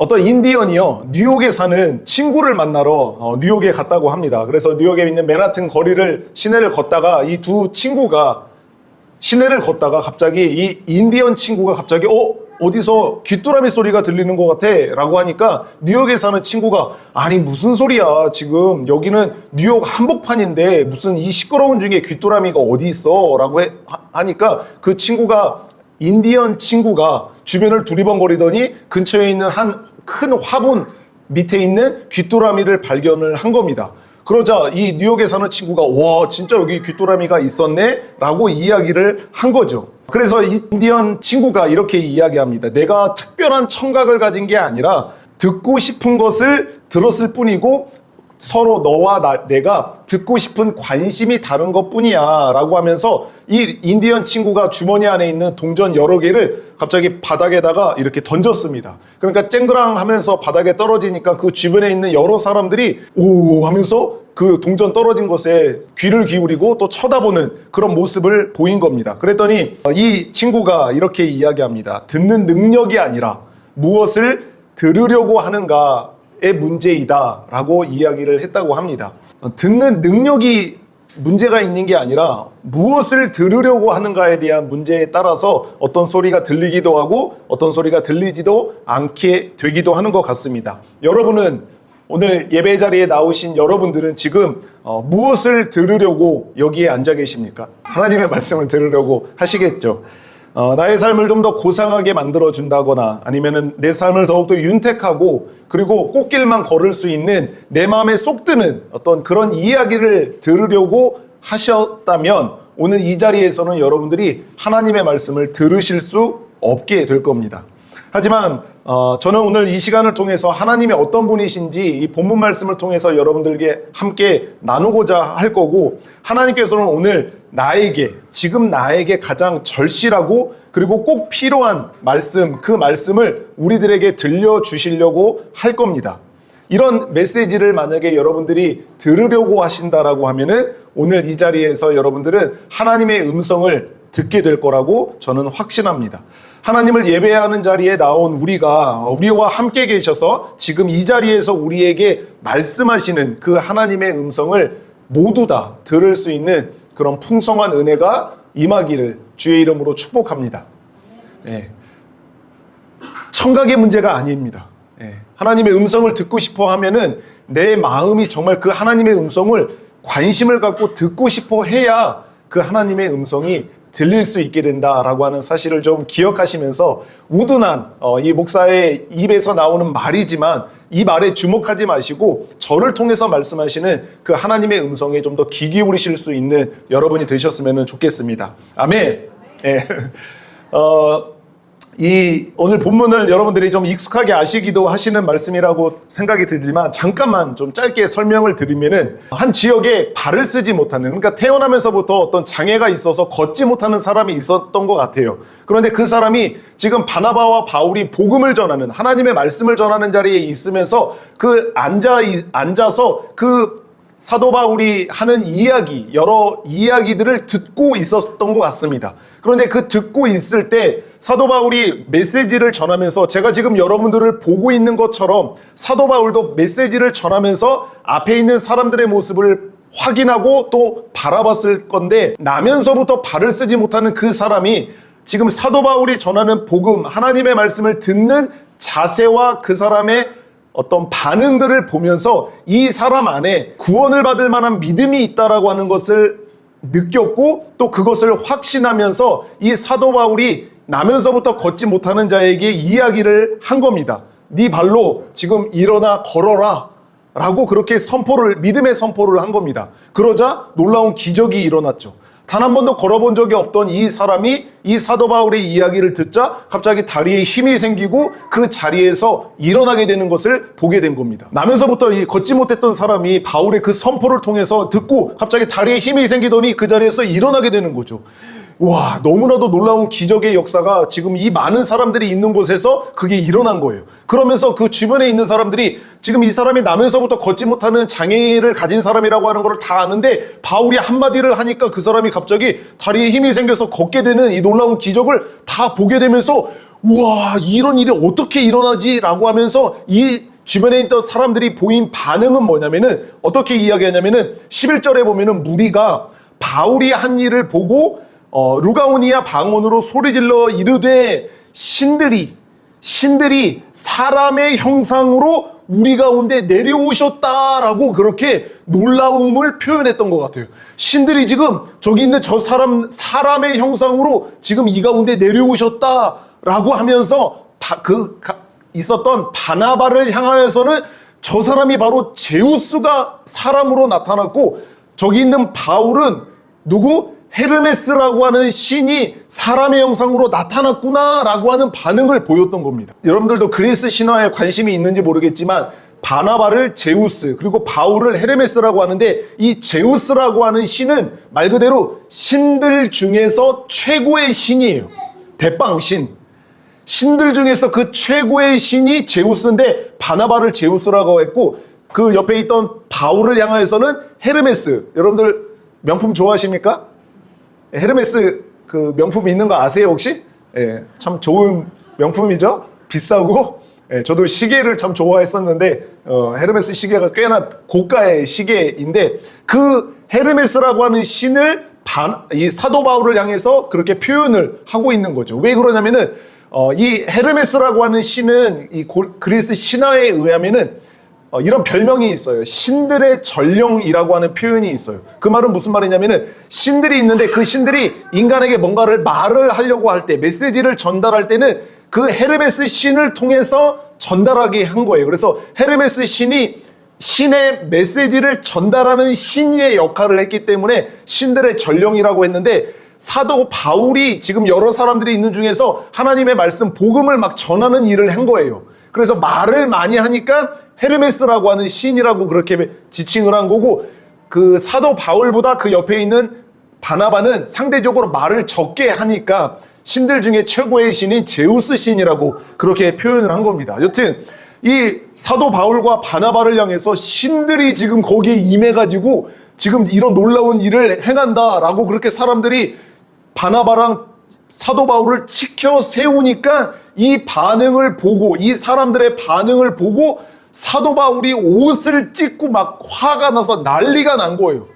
어떤 인디언이요, 뉴욕에 사는 친구를 만나러 뉴욕에 갔다고 합니다. 그래서 뉴욕에 있는 맨하튼 거리를 시내를 걷다가 이 두 친구가 시내를 걷다가 갑자기 이 인디언 친구가 갑자기 어디서 귀뚜라미 소리가 들리는 것 같아 라고 하니까 뉴욕에 사는 친구가 아니 무슨 소리야, 지금 여기는 뉴욕 한복판인데 무슨 이 시끄러운 중에 귀뚜라미가 어디 있어 라고 하니까 그 친구가, 인디언 친구가 주변을 두리번거리더니 근처에 있는 한 큰 화분 밑에 있는 귀뚜라미를 발견을 한 겁니다. 그러자 이 뉴욕에 사는 친구가 와 진짜 여기 귀뚜라미가 있었네 라고 이야기를 한 거죠. 그래서 이 인디언 친구가 이렇게 이야기합니다. 내가 특별한 청각을 가진 게 아니라 듣고 싶은 것을 들었을 뿐이고 서로 너와 내가 듣고 싶은 관심이 다른 것 뿐이야 라고 하면서 이 인디언 친구가 주머니 안에 있는 동전 여러 개를 갑자기 바닥에다가 이렇게 던졌습니다. 그러니까 쨍그랑 하면서 바닥에 떨어지니까 그 주변에 있는 여러 사람들이 오 하면서 그 동전 떨어진 것에 귀를 기울이고 또 쳐다보는 그런 모습을 보인 겁니다. 그랬더니 이 친구가 이렇게 이야기합니다. 듣는 능력이 아니라 무엇을 들으려고 하는가 의 문제이다 라고 이야기를 했다고 합니다. 듣는 능력이 문제가 있는 게 아니라 무엇을 들으려고 하는가에 대한 문제에 따라서 어떤 소리가 들리기도 하고 어떤 소리가 들리지도 않게 되기도 하는 것 같습니다. 여러분은 오늘 예배 자리에 나오신 여러분들은 지금 무엇을 들으려고 여기에 앉아 계십니까? 하나님의 말씀을 들으려고 하시겠죠. 나의 삶을 좀 더 고상하게 만들어준다거나 아니면은 내 삶을 더욱더 윤택하고 그리고 꽃길만 걸을 수 있는 내 마음에 쏙 드는 어떤 그런 이야기를 들으려고 하셨다면 오늘 이 자리에서는 여러분들이 하나님의 말씀을 들으실 수 없게 될 겁니다. 하지만 저는 오늘 이 시간을 통해서 하나님이 어떤 분이신지 이 본문 말씀을 통해서 여러분들께 함께 나누고자 할 거고, 하나님께서는 오늘 지금 나에게 가장 절실하고 그리고 꼭 필요한 말씀, 그 말씀을 우리들에게 들려주시려고 할 겁니다. 이런 메시지를 만약에 여러분들이 들으려고 하신다라고 하면은 오늘 이 자리에서 여러분들은 하나님의 음성을 듣게 될 거라고 저는 확신합니다. 하나님을 예배하는 자리에 나온 우리와 함께 계셔서 지금 이 자리에서 우리에게 말씀하시는 그 하나님의 음성을 모두 다 들을 수 있는 그런 풍성한 은혜가 임하기를 주의 이름으로 축복합니다. 네. 청각의 문제가 아닙니다. 네. 하나님의 음성을 듣고 싶어 하면은 내 마음이 정말 그 하나님의 음성을 관심을 갖고 듣고 싶어 해야 그 하나님의 음성이 들릴 수 있게 된다라고 하는 사실을 좀 기억하시면서 우둔한 이 목사의 입에서 나오는 말이지만 이 말에 주목하지 마시고 저를 통해서 말씀하시는 그 하나님의 음성에 좀 더 귀 기울이실 수 있는 여러분이 되셨으면 좋겠습니다. 아멘. 네. 이 오늘 본문을 여러분들이 좀 익숙하게 아시기도 하시는 말씀이라고 생각이 들지만 잠깐만 좀 짧게 설명을 드리면은 한 지역에 발을 쓰지 못하는, 그러니까 태어나면서부터 어떤 장애가 있어서 걷지 못하는 사람이 있었던 것 같아요. 그런데 그 사람이 지금 바나바와 바울이 복음을 전하는, 하나님의 말씀을 전하는 자리에 있으면서 앉아서 그 사도 바울이 하는 여러 이야기들을 듣고 있었던 것 같습니다. 그런데 그 듣고 있을 때 사도 바울이 메시지를 전하면서, 제가 지금 여러분들을 보고 있는 것처럼 사도 바울도 메시지를 전하면서 앞에 있는 사람들의 모습을 확인하고 또 바라봤을 건데, 나면서부터 발을 쓰지 못하는 그 사람이 지금 사도 바울이 전하는 복음, 하나님의 말씀을 듣는 자세와 그 사람의 어떤 반응들을 보면서 이 사람 안에 구원을 받을 만한 믿음이 있다라고 하는 것을 느꼈고, 또 그것을 확신하면서 이 사도 바울이 나면서부터 걷지 못하는 자에게 이야기를 한 겁니다. 네 발로 지금 일어나 걸어라 라고 그렇게 믿음의 선포를 한 겁니다. 그러자 놀라운 기적이 일어났죠. 단 한 번도 걸어본 적이 없던 이 사람이 이 사도 바울의 이야기를 듣자 갑자기 다리에 힘이 생기고 그 자리에서 일어나게 되는 것을 보게 된 겁니다. 나면서부터 이 걷지 못했던 사람이 바울의 그 선포를 통해서 듣고 갑자기 다리에 힘이 생기더니 그 자리에서 일어나게 되는 거죠. 와, 너무나도 놀라운 기적의 역사가 지금 이 많은 사람들이 있는 곳에서 그게 일어난 거예요. 그러면서 그 주변에 있는 사람들이 지금 이 사람이 나면서부터 걷지 못하는 장애를 가진 사람이라고 하는 걸 다 아는데 바울이 한마디를 하니까 그 사람이 갑자기 다리에 힘이 생겨서 걷게 되는 이 놀라운 기적을 다 보게 되면서 우와, 이런 일이 어떻게 일어나지? 라고 하면서 이 주변에 있던 사람들이 보인 반응은 뭐냐면은 어떻게 이야기하냐면은 11절에 보면은 무리가 바울이 한 일을 보고 루가오니아 방언으로 소리질러 이르되 신들이 사람의 형상으로 우리 가운데 내려오셨다라고 그렇게 놀라움을 표현했던 것 같아요. 신들이 지금 저기 있는 저 사람의 형상으로 지금 이 가운데 내려오셨다라고 하면서 있었던 바나바를 향하여서는 저 사람이 바로 제우스가 사람으로 나타났고, 저기 있는 바울은 누구? 헤르메스라고 하는 신이 사람의 형상으로 나타났구나라고 하는 반응을 보였던 겁니다. 여러분들도 그리스 신화에 관심이 있는지 모르겠지만 바나바를 제우스, 그리고 바울을 헤르메스라고 하는데, 이 제우스라고 하는 신은 말 그대로 신들 중에서 최고의 신이에요. 대빵신. 신들 중에서 그 최고의 신이 제우스인데 바나바를 제우스라고 했고, 그 옆에 있던 바울을 향하여서는 헤르메스. 여러분들 명품 좋아하십니까? 헤르메스 그 명품 있는 거 아세요 혹시? 예, 참 좋은 명품이죠. 비싸고. 예, 저도 시계를 참 좋아했었는데 헤르메스 시계가 꽤나 고가의 시계인데, 그 헤르메스라고 하는 신을 이 사도 바울을 향해서 그렇게 표현을 하고 있는 거죠. 왜 그러냐면은 이 헤르메스라고 하는 신은 이 그리스 신화에 의하면은 이런 별명이 있어요. 신들의 전령이라고 하는 표현이 있어요. 그 말은 무슨 말이냐면은 신들이 있는데 그 신들이 인간에게 뭔가를 말을 하려고 할 때, 메시지를 전달할 때는 그 헤르메스 신을 통해서 전달하게 한 거예요. 그래서 헤르메스 신이 신의 메시지를 전달하는 신의 역할을 했기 때문에 신들의 전령이라고 했는데, 사도 바울이 지금 여러 사람들이 있는 중에서 하나님의 말씀, 복음을 막 전하는 일을 한 거예요. 그래서 말을 많이 하니까 헤르메스라고 하는 신이라고 그렇게 지칭을 한 거고, 그 사도 바울보다 그 옆에 있는 바나바는 상대적으로 말을 적게 하니까 신들 중에 최고의 신인 제우스 신이라고 그렇게 표현을 한 겁니다. 여튼 이 사도 바울과 바나바를 향해서 신들이 지금 거기에 임해가지고 지금 이런 놀라운 일을 행한다라고 그렇게 사람들이 바나바랑 사도 바울을 치켜 세우니까, 이 반응을 보고, 이 사람들의 반응을 보고 사도 바울이 옷을 찢고 막 화가 나서 난리가 난 거예요.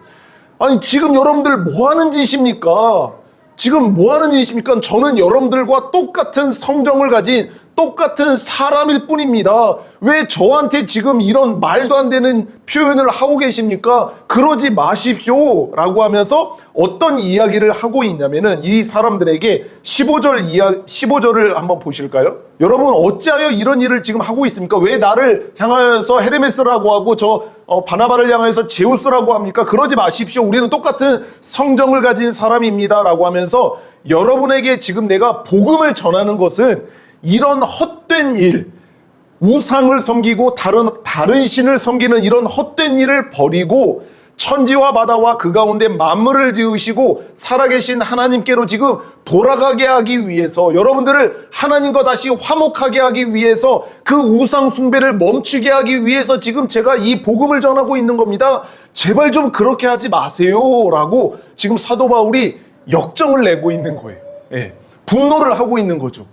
아니, 지금 여러분들 뭐 하는 짓입니까? 지금 뭐 하는 짓입니까? 저는 여러분들과 똑같은 성정을 가진 똑같은 사람일 뿐입니다. 왜 저한테 지금 이런 말도 안 되는 표현을 하고 계십니까? 그러지 마십시오 라고 하면서 어떤 이야기를 하고 있냐면은, 이 사람들에게 15절을 한번 보실까요? 여러분, 어찌하여 이런 일을 지금 하고 있습니까? 왜 나를 향하여서 헤르메스라고 하고 바나바를 향하여서 제우스라고 합니까? 그러지 마십시오. 우리는 똑같은 성정을 가진 사람입니다 라고 하면서, 여러분에게 지금 내가 복음을 전하는 것은 이런 헛된 일, 우상을 섬기고 다른 신을 섬기는 이런 헛된 일을 버리고 천지와 바다와 그 가운데 만물을 지으시고 살아계신 하나님께로 지금 돌아가게 하기 위해서, 여러분들을 하나님과 다시 화목하게 하기 위해서, 그 우상 숭배를 멈추게 하기 위해서 지금 제가 이 복음을 전하고 있는 겁니다. 제발 좀 그렇게 하지 마세요 라고 지금 사도 바울이 역정을 내고 있는 거예요. 예, 분노를 하고 있는 거죠.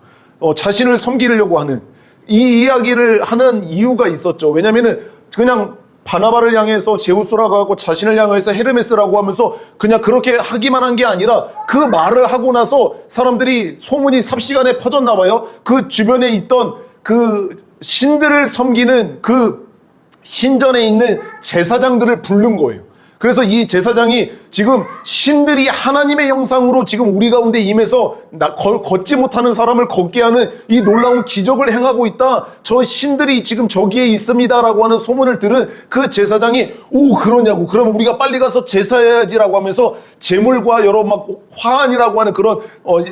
자신을 섬기려고 하는 이 이야기를 하는 이유가 있었죠. 왜냐면은 그냥 바나바를 향해서 제우스라고 하고 자신을 향해서 헤르메스라고 하면서 그냥 그렇게 하기만 한 게 아니라, 그 말을 하고 나서 사람들이 소문이 삽시간에 퍼졌나 봐요. 그 주변에 있던 그 신들을 섬기는 그 신전에 있는 제사장들을 부른 거예요. 그래서 이 제사장이 지금 신들이 하나님의 형상으로 지금 우리 가운데 임해서 걷지 못하는 사람을 걷게 하는 이 놀라운 기적을 행하고 있다. 저 신들이 지금 저기에 있습니다라고 하는 소문을 들은 그 제사장이, 오, 그러냐고, 그럼 우리가 빨리 가서 제사해야지라고 하면서 제물과 여러 막 화환이라고 하는 그런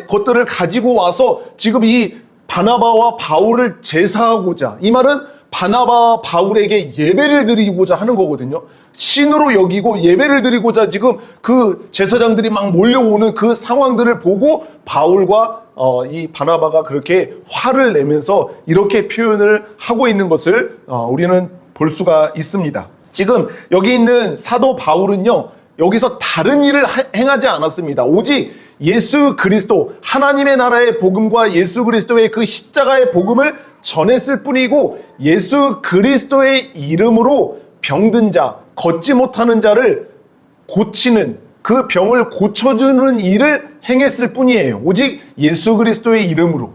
것들을 가지고 와서 지금 이 바나바와 바울을 제사하고자, 이 말은 바나바 바울에게 예배를 드리고자 하는 거거든요. 신으로 여기고 예배를 드리고자 지금 그 제사장들이 막 몰려오는 그 상황들을 보고 바울과 이 바나바가 그렇게 화를 내면서 이렇게 표현을 하고 있는 것을 우리는 볼 수가 있습니다. 지금 여기 있는 사도 바울은요, 여기서 다른 일을 행하지 않았습니다. 오직 예수 그리스도, 하나님의 나라의 복음과 예수 그리스도의 그 십자가의 복음을 전했을 뿐이고, 예수 그리스도의 이름으로 병든 자, 걷지 못하는 자를 고치는, 그 병을 고쳐주는 일을 행했을 뿐이에요. 오직 예수 그리스도의 이름으로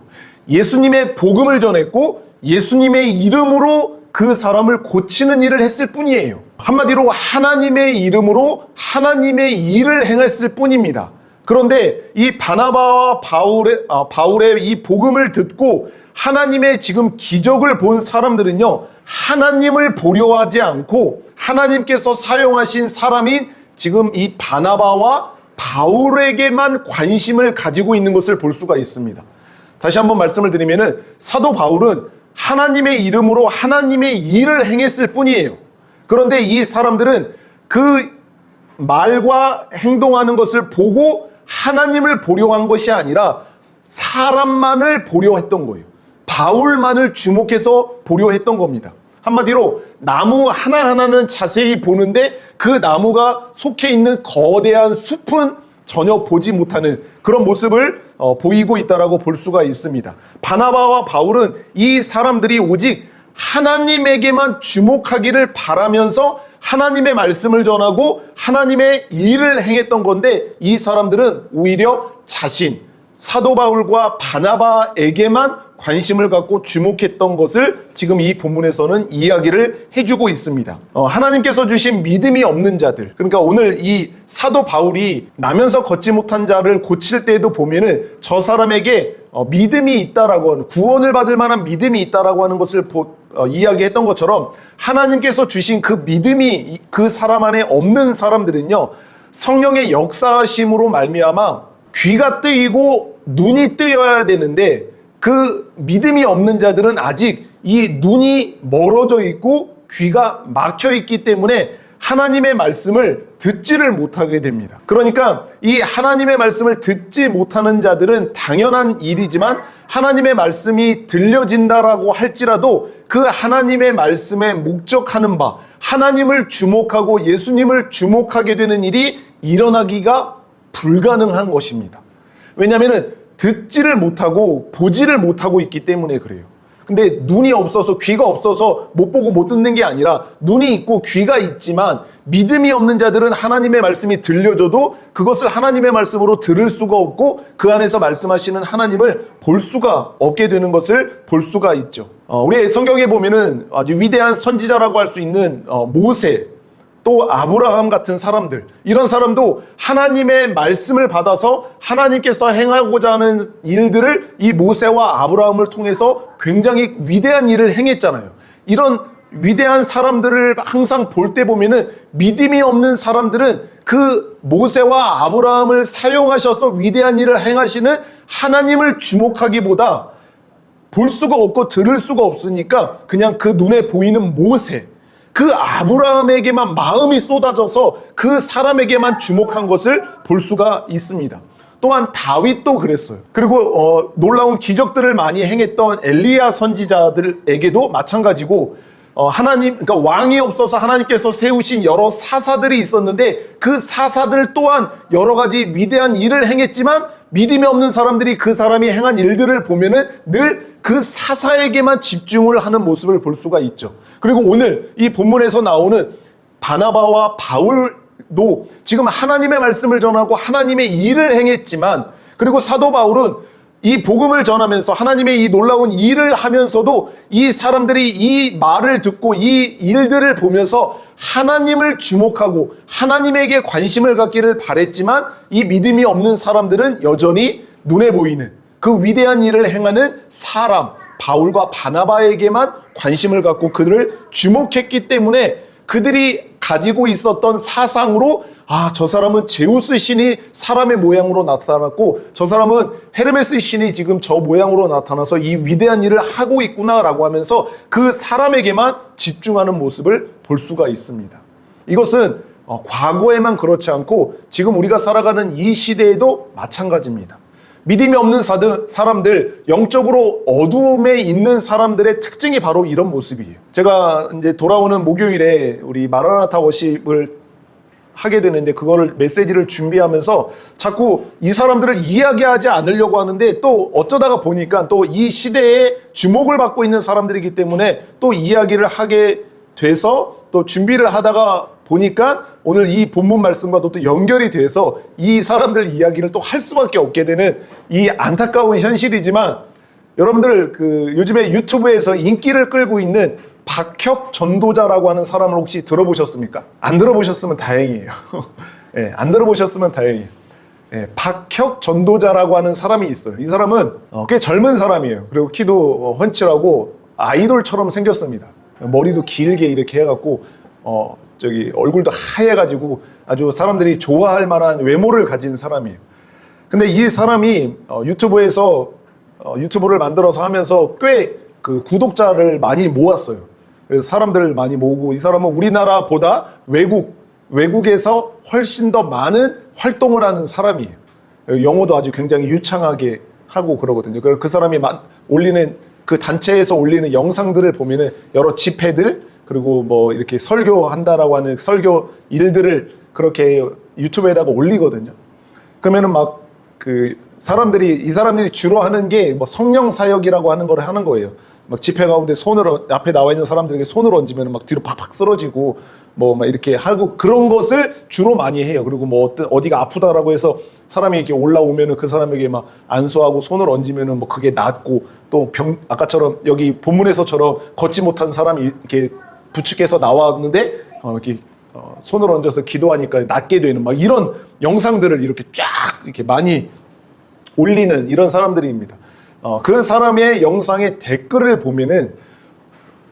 예수님의 복음을 전했고, 예수님의 이름으로 그 사람을 고치는 일을 했을 뿐이에요. 한마디로 하나님의 이름으로 하나님의 일을 행했을 뿐입니다. 그런데 이 바나바와 바울의 이 복음을 듣고 하나님의 지금 기적을 본 사람들은요, 하나님을 보려 하지 않고 하나님께서 사용하신 사람인 지금 이 바나바와 바울에게만 관심을 가지고 있는 것을 볼 수가 있습니다. 다시 한번 말씀을 드리면은, 사도 바울은 하나님의 이름으로 하나님의 일을 행했을 뿐이에요. 그런데 이 사람들은 그 말과 행동하는 것을 보고 하나님을 보려 한 것이 아니라 사람만을 보려 했던 거예요. 바울만을 주목해서 보려 했던 겁니다. 한마디로 나무 하나하나는 자세히 보는데 그 나무가 속해 있는 거대한 숲은 전혀 보지 못하는 그런 모습을 보이고 있다라고 볼 수가 있습니다. 바나바와 바울은 이 사람들이 오직 하나님에게만 주목하기를 바라면서 하나님의 말씀을 전하고 하나님의 일을 행했던 건데, 이 사람들은 오히려 사도 바울과 바나바에게만 관심을 갖고 주목했던 것을 지금 이 본문에서는 이야기를 해주고 있습니다. 하나님께서 주신 믿음이 없는 자들, 그러니까 오늘 이 사도 바울이 나면서 걷지 못한 자를 고칠 때에도 보면은 저 사람에게 믿음이 있다라고 하는, 구원을 받을 만한 믿음이 있다라고 하는 것을 이야기했던 것처럼, 하나님께서 주신 그 믿음이 그 사람 안에 없는 사람들은요, 성령의 역사하심으로 말미암아 귀가 뜨이고 눈이 뜨여야 되는데, 그 믿음이 없는 자들은 아직 이 눈이 멀어져 있고 귀가 막혀 있기 때문에 하나님의 말씀을 듣지를 못하게 됩니다. 그러니까 이 하나님의 말씀을 듣지 못하는 자들은 당연한 일이지만, 하나님의 말씀이 들려진다라고 할지라도 그 하나님의 말씀에 목적하는 바, 하나님을 주목하고 예수님을 주목하게 되는 일이 일어나기가 불가능한 것입니다. 왜냐하면 듣지를 못하고 보지를 못하고 있기 때문에 그래요. 근데 눈이 없어서, 귀가 없어서 못 보고 못 듣는 게 아니라, 눈이 있고 귀가 있지만 믿음이 없는 자들은 하나님의 말씀이 들려줘도 그것을 하나님의 말씀으로 들을 수가 없고 그 안에서 말씀하시는 하나님을 볼 수가 없게 되는 것을 볼 수가 있죠. 우리 성경에 보면은 아주 위대한 선지자라고 할 수 있는 모세, 또 아브라함 같은 사람들, 이런 사람도 하나님의 말씀을 받아서 하나님께서 행하고자 하는 일들을 이 모세와 아브라함을 통해서 굉장히 위대한 일을 행했잖아요. 이런 위대한 사람들을 항상 볼 때 보면은 믿음이 없는 사람들은 그 모세와 아브라함을 사용하셔서 위대한 일을 행하시는 하나님을 주목하기보다 볼 수가 없고 들을 수가 없으니까 그냥 그 눈에 보이는 모세, 그 아브라함에게만 마음이 쏟아져서 그 사람에게만 주목한 것을 볼 수가 있습니다. 또한 다윗도 그랬어요. 그리고 놀라운 기적들을 많이 행했던 엘리야 선지자들에게도 마찬가지고, 그러니까 왕이 없어서 하나님께서 세우신 여러 사사들이 있었는데 그 사사들 또한 여러 가지 위대한 일을 행했지만 믿음이 없는 사람들이 그 사람이 행한 일들을 보면은 늘 그 사사에게만 집중을 하는 모습을 볼 수가 있죠. 그리고 오늘 이 본문에서 나오는 바나바와 바울도 지금 하나님의 말씀을 전하고 하나님의 일을 행했지만, 그리고 사도 바울은 이 복음을 전하면서 하나님의 이 놀라운 일을 하면서도 이 사람들이 이 말을 듣고 이 일들을 보면서 하나님을 주목하고 하나님에게 관심을 갖기를 바랬지만, 이 믿음이 없는 사람들은 여전히 눈에 보이는 그 위대한 일을 행하는 사람 바울과 바나바에게만 관심을 갖고 그들을 주목했기 때문에 그들이 가지고 있었던 사상으로, 저 사람은 제우스 신이 사람의 모양으로 나타났고 저 사람은 헤르메스 신이 지금 저 모양으로 나타나서 이 위대한 일을 하고 있구나라고 하면서 그 사람에게만 집중하는 모습을 볼 수가 있습니다. 이것은 과거에만 그렇지 않고 지금 우리가 살아가는 이 시대에도 마찬가지입니다. 믿음이 없는 사람들, 영적으로 어두움에 있는 사람들의 특징이 바로 이런 모습이에요. 제가 이제 돌아오는 목요일에 우리 마라나타 워십을 하게 되는데 그거를 메시지를 준비하면서 자꾸 이 사람들을 이야기하지 않으려고 하는데 또 어쩌다가 보니까 또 이 시대에 주목을 받고 있는 사람들이기 때문에 또 이야기를 하게 돼서 또 준비를 하다가 보니까 오늘 이 본문 말씀과도 또 연결이 돼서 이 사람들 이야기를 또 할 수밖에 없게 되는 이 안타까운 현실이지만 여러분들 그 요즘에 유튜브에서 인기를 끌고 있는 박혁 전도자라고 하는 사람을 혹시 들어보셨습니까? 안 들어보셨으면 다행이에요. 네, 안 들어보셨으면 다행이에요. 네, 박혁 전도자라고 하는 사람이 있어요. 이 사람은 꽤 젊은 사람이에요. 그리고 키도 훤칠하고 아이돌처럼 생겼습니다. 머리도 길게 이렇게 해갖고 얼굴도 하얘가지고 아주 사람들이 좋아할 만한 외모를 가진 사람이에요. 근데 이 사람이 유튜브에서 유튜브를 만들어서 하면서 꽤 그 구독자를 많이 모았어요. 그래서 사람들을 많이 모으고 이 사람은 우리나라보다 외국에서 훨씬 더 많은 활동을 하는 사람이에요. 영어도 아주 굉장히 유창하게 하고 그러거든요. 그래서 그 사람이 올리는 그 단체에서 올리는 영상들을 보면은 여러 집회들 그리고 뭐 이렇게 설교한다라고 하는 설교 일들을 그렇게 유튜브에다가 올리거든요. 그러면은 막 이 사람들이 주로 하는 게 뭐 성령 사역이라고 하는 걸 하는 거예요. 막 집회 가운데 앞에 나와 있는 사람들에게 손을 얹으면 막 뒤로 팍팍 쓰러지고 뭐 막 이렇게 하고 그런 것을 주로 많이 해요. 그리고 뭐 어디가 아프다라고 해서 사람이 이렇게 올라오면은 그 사람에게 막 안수하고 손을 얹으면은 뭐 그게 낫고 또 아까처럼 여기 본문에서처럼 걷지 못한 사람이 이렇게 부축해서 나왔는데 이렇게 손을 얹어서 기도하니까 낫게 되는 막 이런 영상들을 이렇게 쫙 이렇게 많이 올리는 이런 사람들입니다. 그 사람의 영상의 댓글을 보면은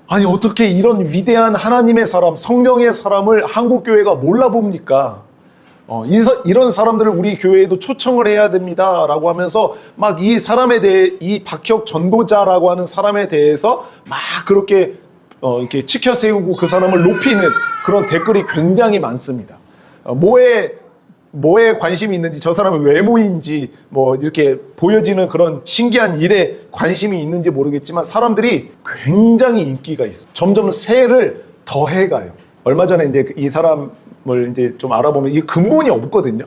아니 어떻게 이런 위대한 하나님의 사람, 성령의 사람을 한국교회가 몰라봅니까? 이런 사람들을 우리 교회에도 초청을 해야 됩니다 라고 하면서 막 이 사람에 대해 이 박혁 전도자라고 하는 사람에 대해서 막 그렇게 이렇게 치켜 세우고 그 사람을 높이는 그런 댓글이 굉장히 많습니다. 뭐에 관심이 있는지 저 사람은 외모인지 뭐 이렇게 보여지는 그런 신기한 일에 관심이 있는지 모르겠지만 사람들이 굉장히 인기가 있어요. 점점 새를 더해가요. 얼마 전에 이제 이 사람을 이제 좀 알아보면 이 근본이 없거든요.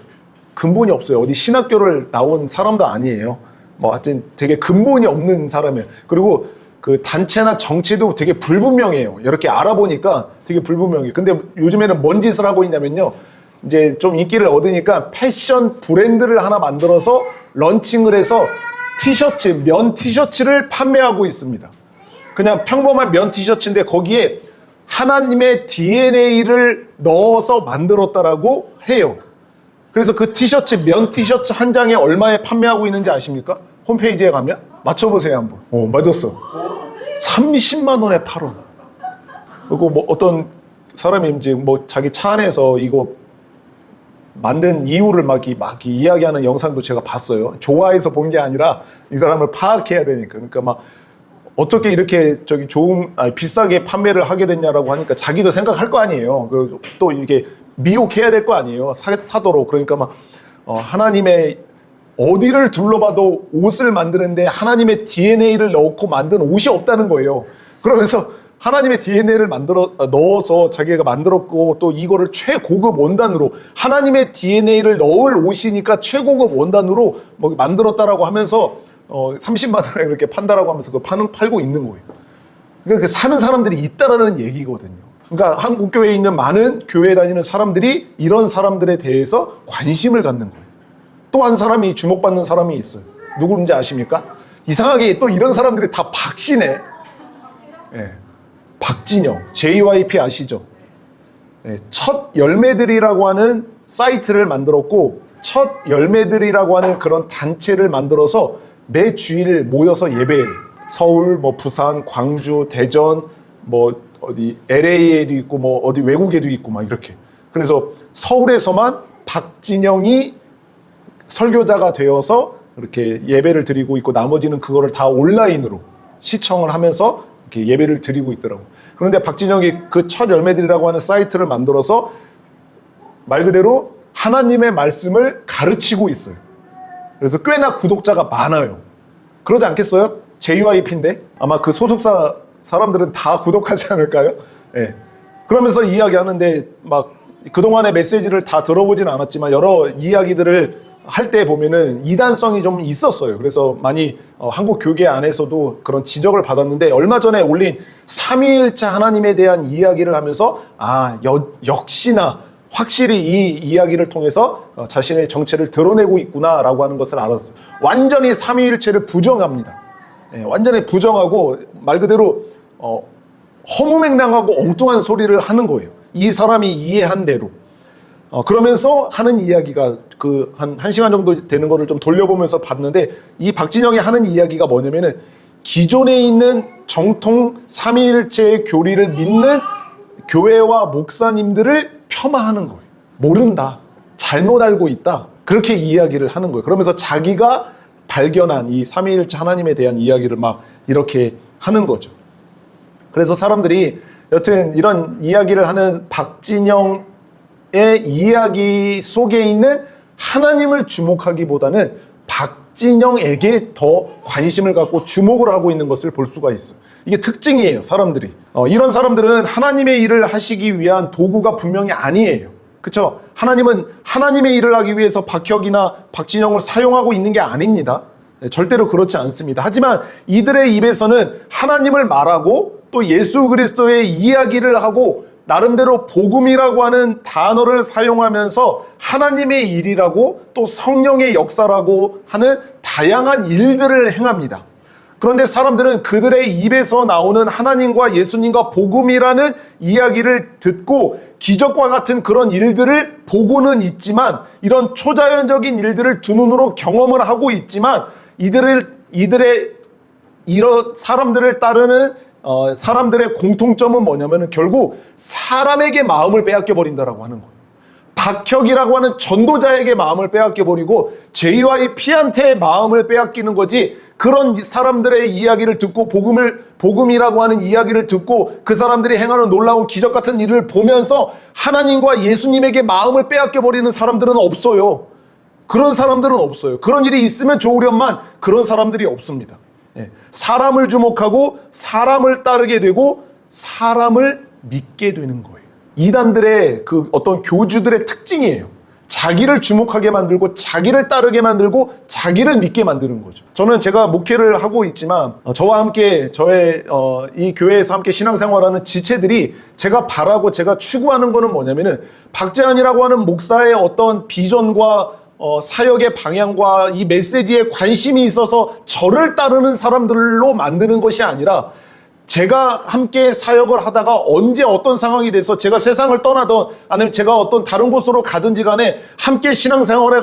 근본이 없어요. 어디 신학교를 나온 사람도 아니에요. 뭐 하여튼 되게 근본이 없는 사람이에요. 그리고 그 단체나 정체도 되게 불분명해요. 이렇게 알아보니까 되게 불분명해요. 근데 요즘에는 뭔 짓을 하고 있냐면요. 이제 좀 인기를 얻으니까 패션 브랜드를 하나 만들어서 런칭을 해서 면 티셔츠를 판매하고 있습니다. 그냥 평범한 면 티셔츠인데 거기에 하나님의 DNA를 넣어서 만들었다라고 해요. 그래서 그 면 티셔츠 한 장에 얼마에 판매하고 있는지 아십니까? 홈페이지에 가면? 맞춰보세요, 한번. 맞았어. 30만 원에 팔아. 그리고 뭐 어떤 사람이 이제 뭐 자기 차 안에서 이거 만든 이유를 막 이야기하는 영상도 제가 봤어요. 좋아해서 본 게 아니라 이 사람을 파악해야 되니까. 그러니까 막 어떻게 이렇게 비싸게 판매를 하게 됐냐라고 하니까 자기도 생각할 거 아니에요. 그리고 또 이게 미혹해야 될 거 아니에요. 사도록. 그러니까 막 하나님의 어디를 둘러봐도 옷을 만드는데 하나님의 DNA를 넣고 만든 옷이 없다는 거예요. 그러면서 하나님의 DNA를 넣어서 자기가 만들었고 또 이거를 최고급 원단으로 하나님의 DNA를 넣을 옷이니까 최고급 원단으로 뭐 만들었다라고 하면서 30만 원에 그렇게 판다라고 하면서 그거 팔고 있는 거예요. 그러니까 사는 사람들이 있다라는 얘기거든요. 그러니까 한국 교회에 있는 많은 교회에 다니는 사람들이 이런 사람들에 대해서 관심을 갖는 거예요. 또 한 사람이 주목받는 사람이 있어요. 누구인지 아십니까? 이상하게 또 이런 사람들이 다 박씨네. 예. 박진영, JYP 아시죠? 예. 첫 열매들이라고 하는 사이트를 만들었고 첫 열매들이라고 하는 그런 단체를 만들어서 매 주일 모여서 예배해요. 서울, 뭐 부산, 광주, 대전, 뭐 어디 LA에도 있고 뭐 어디 외국에도 있고 막 이렇게. 그래서 서울에서만 박진영이 설교자가 되어서 이렇게 예배를 드리고 있고 나머지는 그거를 다 온라인으로 시청을 하면서 이렇게 예배를 드리고 있더라고요. 그런데 박진영이 그 첫 열매들이라고 하는 사이트를 만들어서 말 그대로 하나님의 말씀을 가르치고 있어요. 그래서 꽤나 구독자가 많아요. 그러지 않겠어요? JYP인데 아마 그 소속사 사람들은 다 구독하지 않을까요? 예. 그러면서 이야기하는데 막 그동안의 메시지를 다 들어보진 않았지만 여러 이야기들을 할 때 보면은 이단성이 좀 있었어요. 그래서 많이 한국 교계 안에서도 그런 지적을 받았는데, 얼마 전에 올린 삼위일체 하나님에 대한 이야기를 하면서 역시나 확실히 이 이야기를 통해서 자신의 정체를 드러내고 있구나라고 하는 것을 알았어요. 완전히 삼위일체를 부정합니다. 완전히 부정하고 말 그대로 허무맹랑하고 엉뚱한 소리를 하는 거예요. 이 사람이 이해한 대로. 그러면서 하는 이야기가 한 시간 정도 되는 거를 좀 돌려보면서 봤는데, 이 박진영이 하는 이야기가 뭐냐면은 기존에 있는 정통 삼위일체의 교리를 믿는 교회와 목사님들을 폄하하는 거예요. 모른다. 잘못 알고 있다. 그렇게 이야기를 하는 거예요. 그러면서 자기가 발견한 이 삼위일체 하나님에 대한 이야기를 막 이렇게 하는 거죠. 그래서 사람들이 여튼 이런 이야기를 하는 박진영의 이야기 속에 있는 하나님을 주목하기보다는 박진영에게 더 관심을 갖고 주목을 하고 있는 것을 볼 수가 있어요. 이게 특징이에요, 사람들이. 이런 사람들은 하나님의 일을 하시기 위한 도구가 분명히 아니에요. 그쵸? 하나님은 하나님의 일을 하기 위해서 박혁이나 박진영을 사용하고 있는 게 아닙니다. 절대로 그렇지 않습니다. 하지만 이들의 입에서는 하나님을 말하고 또 예수 그리스도의 이야기를 하고 나름대로 복음이라고 하는 단어를 사용하면서 하나님의 일이라고 또 성령의 역사라고 하는 다양한 일들을 행합니다. 그런데 사람들은 그들의 입에서 나오는 하나님과 예수님과 복음이라는 이야기를 듣고 기적과 같은 그런 일들을 보고는 있지만, 이런 초자연적인 일들을 두 눈으로 경험을 하고 있지만, 이들의 이런 사람들을 따르는 사람들의 공통점은 뭐냐면은 결국 사람에게 마음을 빼앗겨 버린다라고 하는 거예요. 박혁이라고 하는 전도자에게 마음을 빼앗겨 버리고 제이와의 피한테의 마음을 빼앗기는 거지, 그런 사람들의 이야기를 듣고 복음이라고 하는 이야기를 듣고 그 사람들이 행하는 놀라운 기적 같은 일을 보면서 하나님과 예수님에게 마음을 빼앗겨 버리는 사람들은 없어요. 그런 사람들은 없어요. 그런 일이 있으면 좋으련만 그런 사람들이 없습니다. 사람을 주목하고 사람을 따르게 되고 사람을 믿게 되는 거예요. 이단들의 그 어떤 교주들의 특징이에요. 자기를 주목하게 만들고 자기를 따르게 만들고 자기를 믿게 만드는 거죠. 저는 제가 목회를 하고 있지만 저와 함께 저의 이 교회에서 함께 신앙생활하는 지체들이 제가 바라고 제가 추구하는 거는 뭐냐면은 박재환이라고 하는 목사의 어떤 비전과 사역의 방향과 이 메시지에 관심이 있어서 저를 따르는 사람들로 만드는 것이 아니라, 제가 함께 사역을 하다가 언제 어떤 상황이 돼서 제가 세상을 떠나든 아니면 제가 어떤 다른 곳으로 가든지 간에 함께 신앙생활을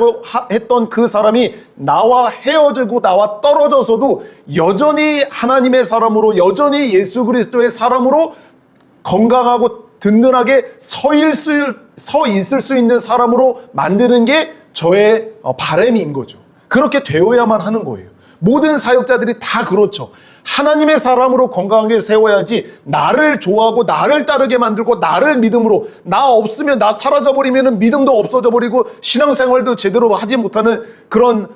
했던 그 사람이 나와 헤어지고 나와 떨어져서도 여전히 하나님의 사람으로, 여전히 예수 그리스도의 사람으로 건강하고 든든하게 서 있을 수 있는 사람으로 만드는 게 저의 바람인 거죠. 그렇게 되어야만 하는 거예요. 모든 사역자들이 다 그렇죠. 하나님의 사람으로 건강하게 세워야지, 나를 좋아하고 나를 따르게 만들고 나를 믿음으로, 나 없으면, 나 사라져버리면 믿음도 없어져버리고 신앙생활도 제대로 하지 못하는 그런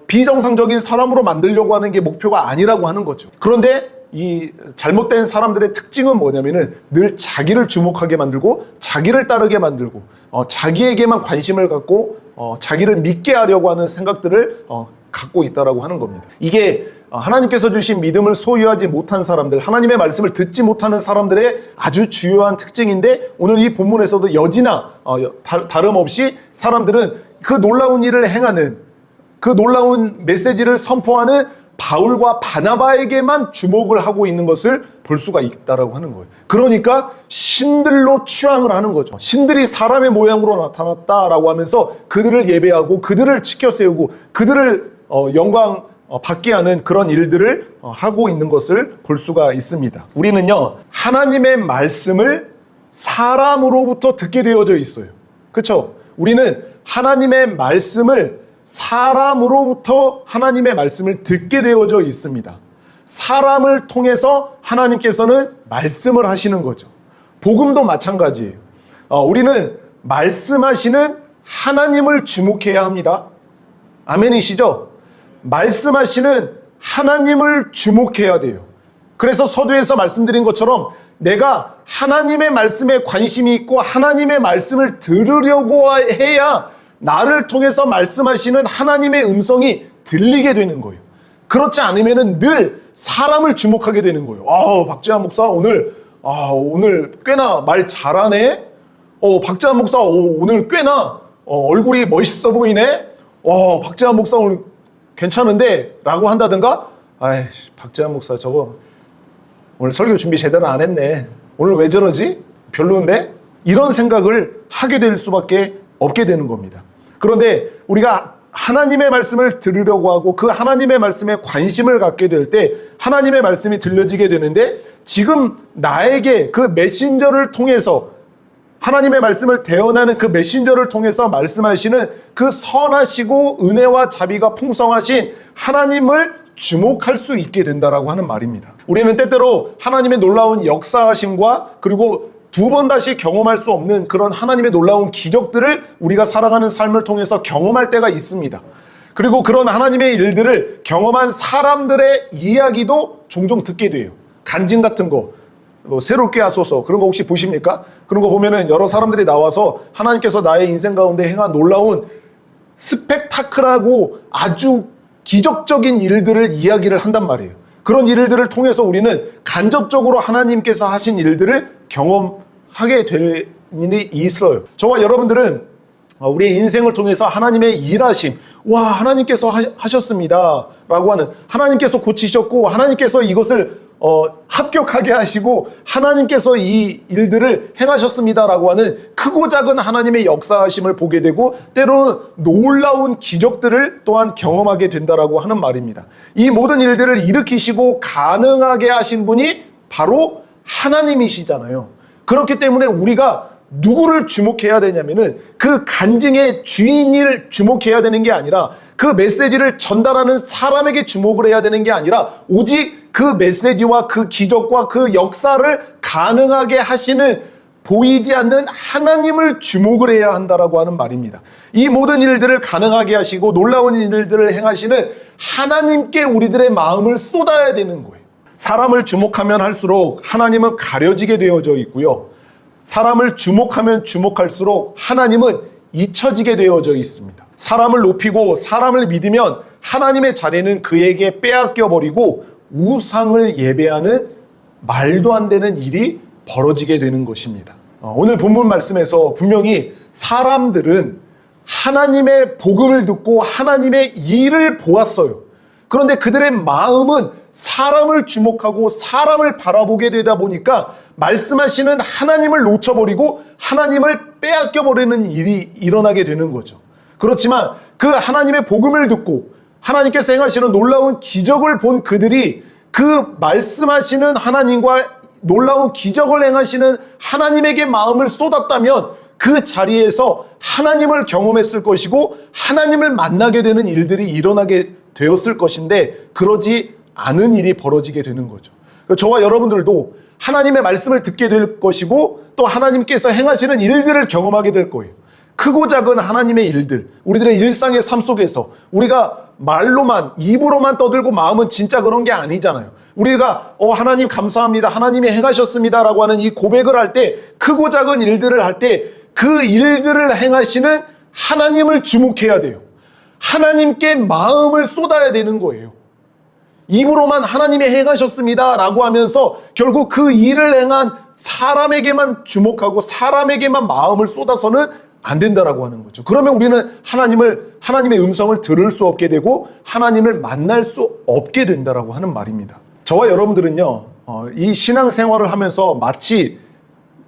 비정상적인 사람으로 만들려고 하는 게 목표가 아니라고 하는 거죠. 그런데 이 잘못된 사람들의 특징은 뭐냐면은 늘 자기를 주목하게 만들고 자기를 따르게 만들고 자기에게만 관심을 갖고 자기를 믿게 하려고 하는 생각들을 갖고 있다라고 하는 겁니다. 이게 하나님께서 주신 믿음을 소유하지 못한 사람들, 하나님의 말씀을 듣지 못하는 사람들의 아주 주요한 특징인데, 오늘 이 본문에서도 여지나 다름없이 사람들은 그 놀라운 일을 행하는, 그 놀라운 메시지를 선포하는 바울과 바나바에게만 주목을 하고 있는 것을 볼 수가 있다라고 하는 거예요. 그러니까 신들로 취향을 하는 거죠. 신들이 사람의 모양으로 나타났다라고 하면서 그들을 예배하고 그들을 지켜 세우고 그들을 영광 받게 하는 그런 일들을 하고 있는 것을 볼 수가 있습니다. 우리는요, 하나님의 말씀을 사람으로부터 듣게 되어져 있어요. 그렇죠? 우리는 하나님의 말씀을 사람으로부터 하나님의 말씀을 듣게 되어져 있습니다. 사람을 통해서 하나님께서는 말씀을 하시는 거죠. 복음도 마찬가지예요. 우리는 말씀하시는 하나님을 주목해야 합니다. 아멘이시죠? 말씀하시는 하나님을 주목해야 돼요. 그래서 서두에서 말씀드린 것처럼 내가 하나님의 말씀에 관심이 있고 하나님의 말씀을 들으려고 해야 나를 통해서 말씀하시는 하나님의 음성이 들리게 되는 거예요. 그렇지 않으면은 늘 사람을 주목하게 되는 거예요. 박재환 목사 오늘 꽤나 말 잘하네. 박재환 목사 오늘 꽤나 얼굴이 멋있어 보이네. 박재환 목사 오늘 괜찮은데? 라고 한다든가, 박재환 목사 저거 오늘 설교 준비 제대로 안 했네. 오늘 왜 저러지? 별로인데? 이런 생각을 하게 될 수밖에 없게 되는 겁니다. 그런데 우리가 하나님의 말씀을 들으려고 하고 그 하나님의 말씀에 관심을 갖게 될 때 하나님의 말씀이 들려지게 되는데, 지금 나에게 그 메신저를 통해서 하나님의 말씀을 대언하는 그 메신저를 통해서 말씀하시는 그 선하시고 은혜와 자비가 풍성하신 하나님을 주목할 수 있게 된다라고 하는 말입니다. 우리는 때때로 하나님의 놀라운 역사하심과 그리고 두 번 다시 경험할 수 없는 그런 하나님의 놀라운 기적들을 우리가 살아가는 삶을 통해서 경험할 때가 있습니다. 그리고 그런 하나님의 일들을 경험한 사람들의 이야기도 종종 듣게 돼요. 간증 같은 거, 새롭게 하소서, 그런 거 혹시 보십니까? 그런 거 보면은 여러 사람들이 나와서 하나님께서 나의 인생 가운데 행한 놀라운 스펙타클하고 아주 기적적인 일들을 이야기를 한단 말이에요. 그런 일들을 통해서 우리는 간접적으로 하나님께서 하신 일들을 경험하게 될 일이 있어요. 저와 여러분들은 우리의 인생을 통해서 하나님의 일하심, 하나님께서 하셨습니다 라고 하는, 하나님께서 고치셨고 하나님께서 이것을 합격하게 하시고 하나님께서 이 일들을 행하셨습니다라고 하는 크고 작은 하나님의 역사하심을 보게 되고, 때로는 놀라운 기적들을 또한 경험하게 된다라고 하는 말입니다. 이 모든 일들을 일으키시고 가능하게 하신 분이 바로 하나님이시잖아요. 그렇기 때문에 우리가 누구를 주목해야 되냐면은 그 간증의 주인을 주목해야 되는 게 아니라, 그 메시지를 전달하는 사람에게 주목을 해야 되는 게 아니라, 오직 그 메시지와 그 기적과 그 역사를 가능하게 하시는, 보이지 않는 하나님을 주목을 해야 한다라고 하는 말입니다. 이 모든 일들을 가능하게 하시고 놀라운 일들을 행하시는 하나님께 우리들의 마음을 쏟아야 되는 거예요. 사람을 주목하면 할수록 하나님은 가려지게 되어져 있고요, 사람을 주목하면 주목할수록 하나님은 잊혀지게 되어져 있습니다. 사람을 높이고 사람을 믿으면 하나님의 자리는 그에게 빼앗겨 버리고 우상을 예배하는 말도 안 되는 일이 벌어지게 되는 것입니다. 오늘 본문 말씀에서 분명히 사람들은 하나님의 복음을 듣고 하나님의 일을 보았어요. 그런데 그들의 마음은 사람을 주목하고 사람을 바라보게 되다 보니까 말씀하시는 하나님을 놓쳐버리고 하나님을 빼앗겨버리는 일이 일어나게 되는 거죠. 그렇지만 그 하나님의 복음을 듣고 하나님께서 행하시는 놀라운 기적을 본 그들이 그 말씀하시는 하나님과 놀라운 기적을 행하시는 하나님에게 마음을 쏟았다면 그 자리에서 하나님을 경험했을 것이고 하나님을 만나게 되는 일들이 일어나게 되었을 것인데, 그러지 않은 일이 벌어지게 되는 거죠. 저와 여러분들도 하나님의 말씀을 듣게 될 것이고 또 하나님께서 행하시는 일들을 경험하게 될 거예요. 크고 작은 하나님의 일들, 우리들의 일상의 삶 속에서 우리가 말로만, 입으로만 떠들고 마음은 진짜 그런 게 아니잖아요. 우리가 하나님 감사합니다, 하나님이 행하셨습니다 라고 하는 이 고백을 할 때, 크고 작은 일들을 할 때 그 일들을 행하시는 하나님을 주목해야 돼요. 하나님께 마음을 쏟아야 되는 거예요. 입으로만 하나님이 행하셨습니다 라고 하면서 결국 그 일을 행한 사람에게만 주목하고 사람에게만 마음을 쏟아서는 안 된다라고 하는 거죠. 그러면 우리는 하나님의 음성을 들을 수 없게 되고 하나님을 만날 수 없게 된다라고 하는 말입니다. 저와 여러분들은요, 이 신앙생활을 하면서 마치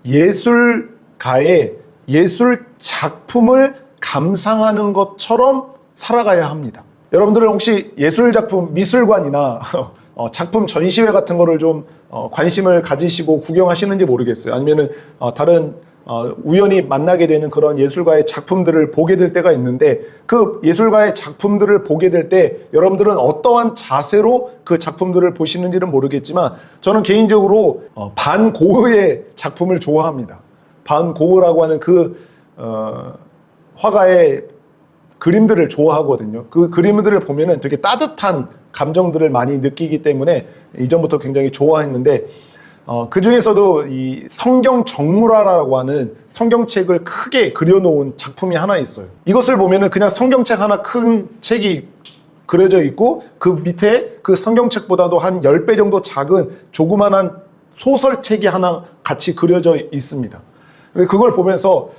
예술가의 예술 작품을 감상하는 것처럼 살아가야 합니다. 여러분들은 혹시 예술작품, 미술관이나 작품 전시회 같은 거를 좀 관심을 가지시고 구경하시는지 모르겠어요. 아니면은 다른 우연히 만나게 되는 그런 예술가의 작품들을 보게 될 때가 있는데, 그 예술가의 작품들을 보게 될 때 여러분들은 어떠한 자세로 그 작품들을 보시는지는 모르겠지만, 저는 개인적으로 반 고흐의 작품을 좋아합니다. 반 고흐라고 하는 그 화가의 그림들을 좋아하거든요. 그 그림들을 보면은 되게 따뜻한 감정들을 많이 느끼기 때문에 이전부터 굉장히 좋아했는데, 그 중에서도 이 성경 정물화라고 하는 성경책을 크게 그려놓은 작품이 하나 있어요. 이것을 보면은 그냥 성경책 하나 큰 책이 그려져 있고 그 밑에 그 성경책보다도 한 10배 정도 작은 조그만한 소설책이 하나 같이 그려져 있습니다. 그걸 보면서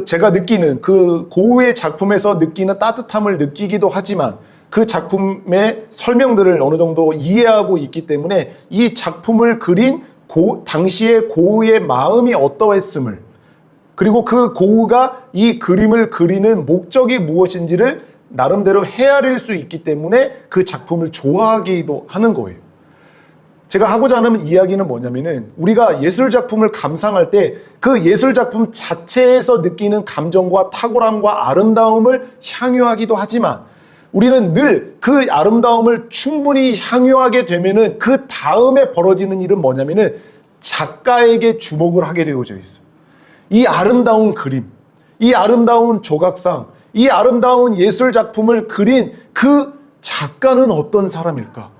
제가 느끼는 그 고흐의 작품에서 느끼는 따뜻함을 느끼기도 하지만 그 작품의 설명들을 어느 정도 이해하고 있기 때문에 이 작품을 그린 당시의 고흐의 마음이 어떠했음을, 그리고 그 고흐가 이 그림을 그리는 목적이 무엇인지를 나름대로 헤아릴 수 있기 때문에 그 작품을 좋아하기도 하는 거예요. 제가 하고자 하는 이야기는 뭐냐면은 우리가 예술 작품을 감상할 때 그 예술 작품 자체에서 느끼는 감정과 탁월함과 아름다움을 향유하기도 하지만 우리는 늘 그 아름다움을 충분히 향유하게 되면은 그 다음에 벌어지는 일은 뭐냐면은 작가에게 주목을 하게 되어져 있어요. 이 아름다운 그림, 이 아름다운 조각상, 이 아름다운 예술 작품을 그린 그 작가는 어떤 사람일까?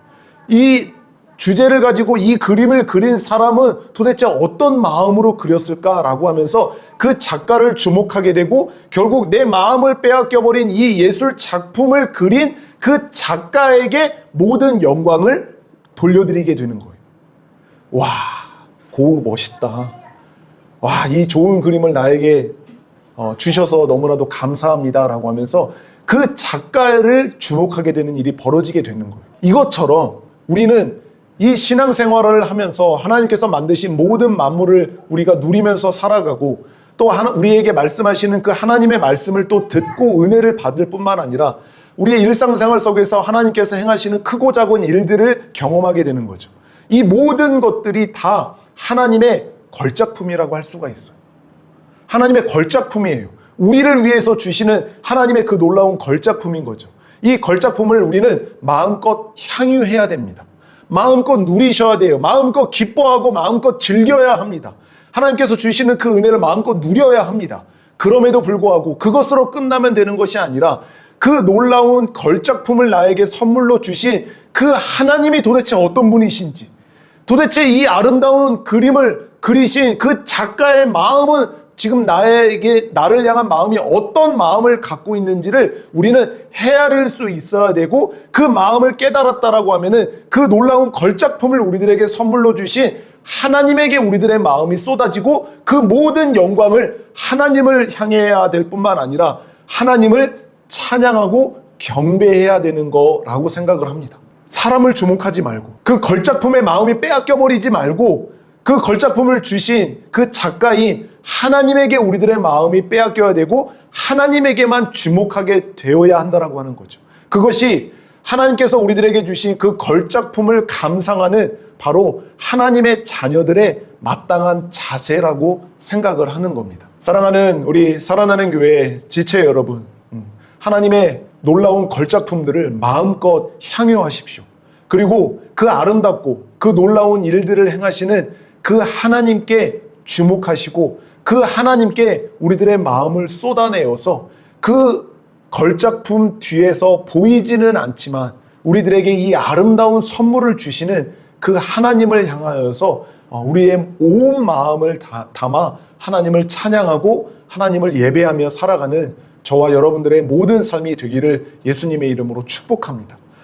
이 주제를 가지고 이 그림을 그린 사람은 도대체 어떤 마음으로 그렸을까라고 하면서 그 작가를 주목하게 되고 결국 내 마음을 빼앗겨버린 이 예술 작품을 그린 그 작가에게 모든 영광을 돌려드리게 되는 거예요. 와, 고흐 멋있다. 와, 이 좋은 그림을 나에게 주셔서 너무나도 감사합니다라고 하면서 그 작가를 주목하게 되는 일이 벌어지게 되는 거예요. 이것처럼 우리는 이 신앙생활을 하면서 하나님께서 만드신 모든 만물을 우리가 누리면서 살아가고 또 우리에게 말씀하시는 그 하나님의 말씀을 또 듣고 은혜를 받을 뿐만 아니라 우리의 일상생활 속에서 하나님께서 행하시는 크고 작은 일들을 경험하게 되는 거죠. 이 모든 것들이 다 하나님의 걸작품이라고 할 수가 있어요. 하나님의 걸작품이에요. 우리를 위해서 주시는 하나님의 그 놀라운 걸작품인 거죠. 이 걸작품을 우리는 마음껏 향유해야 됩니다. 마음껏 누리셔야 돼요. 마음껏 기뻐하고 마음껏 즐겨야 합니다. 하나님께서 주시는 그 은혜를 마음껏 누려야 합니다. 그럼에도 불구하고 그것으로 끝나면 되는 것이 아니라 그 놀라운 걸작품을 나에게 선물로 주신 그 하나님이 도대체 어떤 분이신지, 도대체 이 아름다운 그림을 그리신 그 작가의 마음은 지금 나를 향한 마음이 어떤 마음을 갖고 있는지를 우리는 헤아릴 수 있어야 되고, 그 마음을 깨달았다라고 하면은 그 놀라운 걸작품을 우리들에게 선물로 주신 하나님에게 우리들의 마음이 쏟아지고 그 모든 영광을 하나님을 향해야 될 뿐만 아니라 하나님을 찬양하고 경배해야 되는 거라고 생각을 합니다. 사람을 주목하지 말고 그 걸작품의 마음이 빼앗겨 버리지 말고 그 걸작품을 주신 그 작가인 하나님에게 우리들의 마음이 빼앗겨야 되고 하나님에게만 주목하게 되어야 한다라고 하는 거죠. 그것이 하나님께서 우리들에게 주신 그 걸작품을 감상하는 바로 하나님의 자녀들의 마땅한 자세라고 생각을 하는 겁니다. 사랑하는 우리 살아나는 교회 지체 여러분, 하나님의 놀라운 걸작품들을 마음껏 향유하십시오. 그리고 그 아름답고 그 놀라운 일들을 행하시는 그 하나님께 주목하시고 그 하나님께 우리들의 마음을 쏟아내어서 그 걸작품 뒤에서 보이지는 않지만 우리들에게 이 아름다운 선물을 주시는 그 하나님을 향하여서 우리의 온 마음을 담아 하나님을 찬양하고 하나님을 예배하며 살아가는 저와 여러분들의 모든 삶이 되기를 예수님의 이름으로 축복합니다.